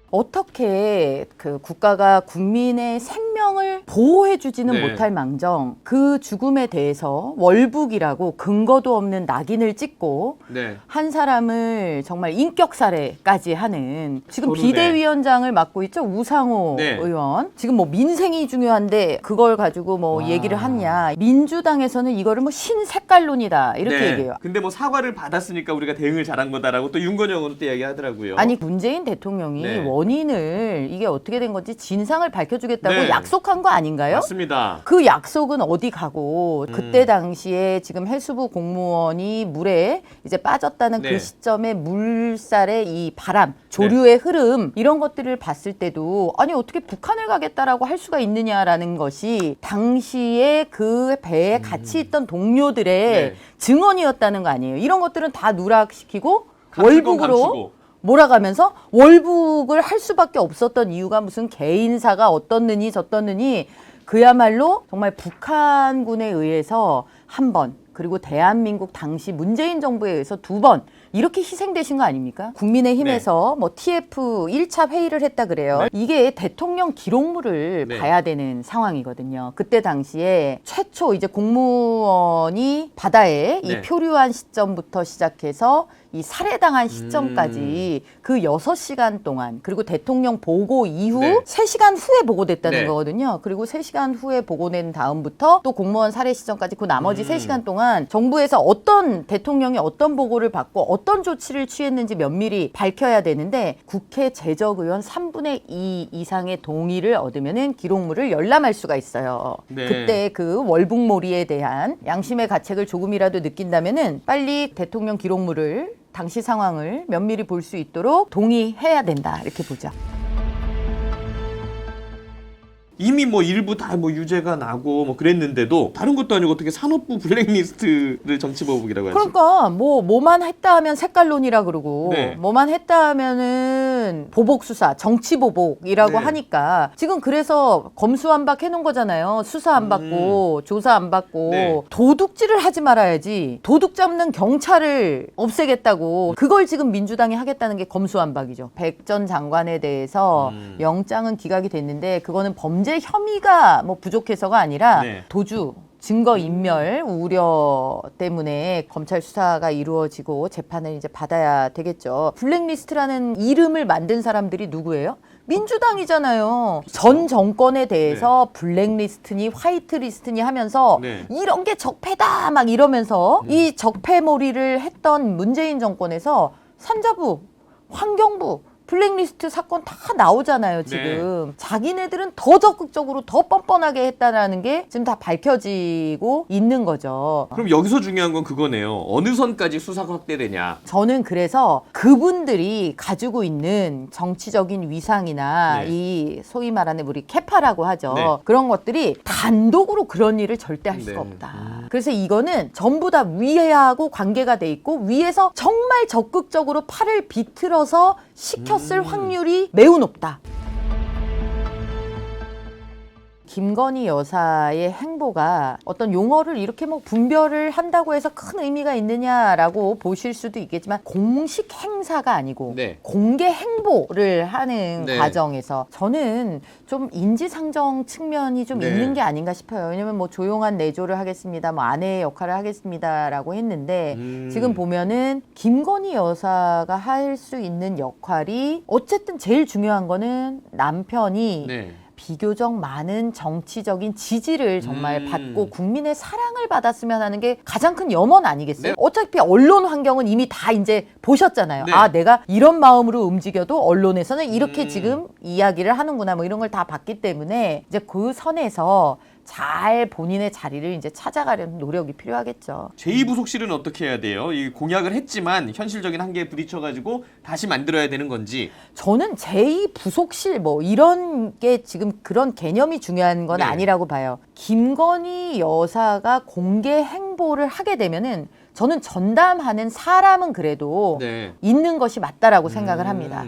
어떻게 그 국가가 국민의 생명을 보호해주지는 네. 못할 망정 그 죽음에 대해서 월북이라고 근거도 없는 낙인을 찍고 네. 한 사람을 정말 인격살해까지 하는 지금 서른에. 비대위원장을 맡고 있죠. 우상호 네. 의원. 지금 뭐 민생이 중요한데 그걸 가지고 뭐 와. 얘기를 하냐. 민주당에서는 이거를 뭐 신색깔론이다 이렇게 네. 얘기해요. 근데 뭐 사과를 받았으니까 우리가 대응을 잘한 거다라고 또 윤건영 의원은 또 이야기하더라고요. 아니 문재인 대통령이 네. 원인을 이게 어떻게 된 건지 진상을 밝혀주겠다고 네. 약속한 거 아닌가요? 맞습니다. 그 약속은 어디 가고 그때 당시에 지금 해수부 공무원이 물에 이제 빠졌다는 네. 그 시점에 물살의 이 바람, 조류의 흐름 이런 것들을 봤을 때도 아니 어떻게 북한을 가겠다라고 할 수가 있느냐라는 것이 당시에 그 배에 같이 있던 동료들의 네. 증언이었다는 거 아니에요. 이런 것들은 다 누락시키고 감출 건 월북으로 감추고. 몰아가면서 월북을 할 수밖에 없었던 이유가 무슨 개인사가 어떻느니 저떻느니 그야말로 정말 북한군에 의해서 한 번 그리고 대한민국 당시 문재인 정부에 의해서 두 번 이렇게 희생되신 거 아닙니까? 국민의힘에서 뭐 TF 1차 회의를 했다 그래요. 네. 이게 대통령 기록물을 네. 봐야 되는 상황이거든요. 그때 당시에 최초 이제 공무원이 바다에 네. 이 표류한 시점부터 시작해서 이 살해당한 시점까지 그 6시간 동안 그리고 대통령 보고 이후 네. 3시간 후에 보고됐다는 네. 거거든요. 그리고 3시간 후에 보고낸 다음부터 또 공무원 살해 시점까지 그 나머지 3시간 동안 정부에서 어떤 대통령이 어떤 보고를 받고 어떤 조치를 취했는지 면밀히 밝혀야 되는데 국회 재적의원 3분의 2 이상의 동의를 얻으면은 기록물을 열람할 수가 있어요. 네. 그때 그 월북몰이에 대한 양심의 가책을 조금이라도 느낀다면은 빨리 대통령 기록물을 당시 상황을 면밀히 볼 수 있도록 동의해야 된다 이렇게 보죠. 이미 뭐 일부 다 뭐 유죄가 나고 뭐 그랬는데도 다른 것도 아니고 어떻게 산업부 블랙리스트를 정치보복이라고 하지? 그러니까 뭐만 했다 하면 색깔론이라 그러고 네. 뭐만 했다 하면은 보복 수사, 정치 보복이라고 네. 하니까 지금 그래서 검수완박 해놓은 거잖아요. 수사 안 받고 조사 안 받고 네. 도둑질을 하지 말아야지. 도둑 잡는 경찰을 없애겠다고 그걸 지금 민주당이 하겠다는 게 검수완박이죠. 백 전 장관에 대해서 영장은 기각이 됐는데 그거는 범죄 혐의가 뭐 부족해서가 아니라 네. 도주 증거 인멸 우려 때문에 검찰 수사가 이루어지고 재판을 이제 받아야 되겠죠. 블랙리스트라는 이름을 만든 사람들이 누구예요? 민주당이잖아요. 전 정권에 대해서 블랙리스트니 화이트리스트니 하면서 네. 이런 게 적폐다 막 이러면서 이 적폐몰이를 했던 문재인 정권에서 산자부, 환경부 블랙리스트 사건 다 나오잖아요, 지금. 자기네들은 더 적극적으로 더 뻔뻔하게 했다라는 게 지금 다 밝혀지고 있는 거죠. 그럼 여기서 중요한 건 그거네요. 어느 선까지 수사가 확대되냐. 저는 그래서 그분들이 가지고 있는 정치적인 위상이나 네. 이 소위 말하는 우리 캐파라고 하죠. 네. 그런 것들이 단독으로 그런 일을 절대 할 수가 네. 없다. 그래서 이거는 전부 다 위하고 관계가 돼 있고 위에서 정말 적극적으로 팔을 비틀어서 시켰을 확률이 매우 높다. 김건희 여사의 행보가 어떤 용어를 이렇게 뭐 분별을 한다고 해서 큰 의미가 있느냐라고 보실 수도 있겠지만 공식 행사가 아니고 네. 공개 행보를 하는 네. 과정에서 저는 좀 인지상정 측면이 좀 네. 있는 게 아닌가 싶어요. 왜냐면 뭐 조용한 내조를 하겠습니다. 뭐 아내의 역할을 하겠습니다라고 했는데 지금 보면은 김건희 여사가 할 수 있는 역할이 어쨌든 제일 중요한 거는 남편이 네. 비교적 많은 정치적인 지지를 정말 받고 국민의 사랑을 받았으면 하는 게 가장 큰 염원 아니겠어요? 네. 어차피 언론 환경은 이미 다 이제 보셨잖아요. 네. 아, 내가 이런 마음으로 움직여도 언론에서는 이렇게 지금 이야기를 하는구나 뭐 이런 걸 다 봤기 때문에 이제 그 선에서 잘 본인의 자리를 이제 찾아가려는 노력이 필요하겠죠. 제2부속실은 어떻게 해야 돼요? 이 공약을 했지만 현실적인 한계에 부딪혀가지고 다시 만들어야 되는 건지. 저는 제2부속실 뭐 이런 게 지금 그런 개념이 중요한 건 네. 아니라고 봐요. 김건희 여사가 공개 행보를 하게 되면은 저는 전담하는 사람은 그래도 네. 있는 것이 맞다라고 생각을 합니다.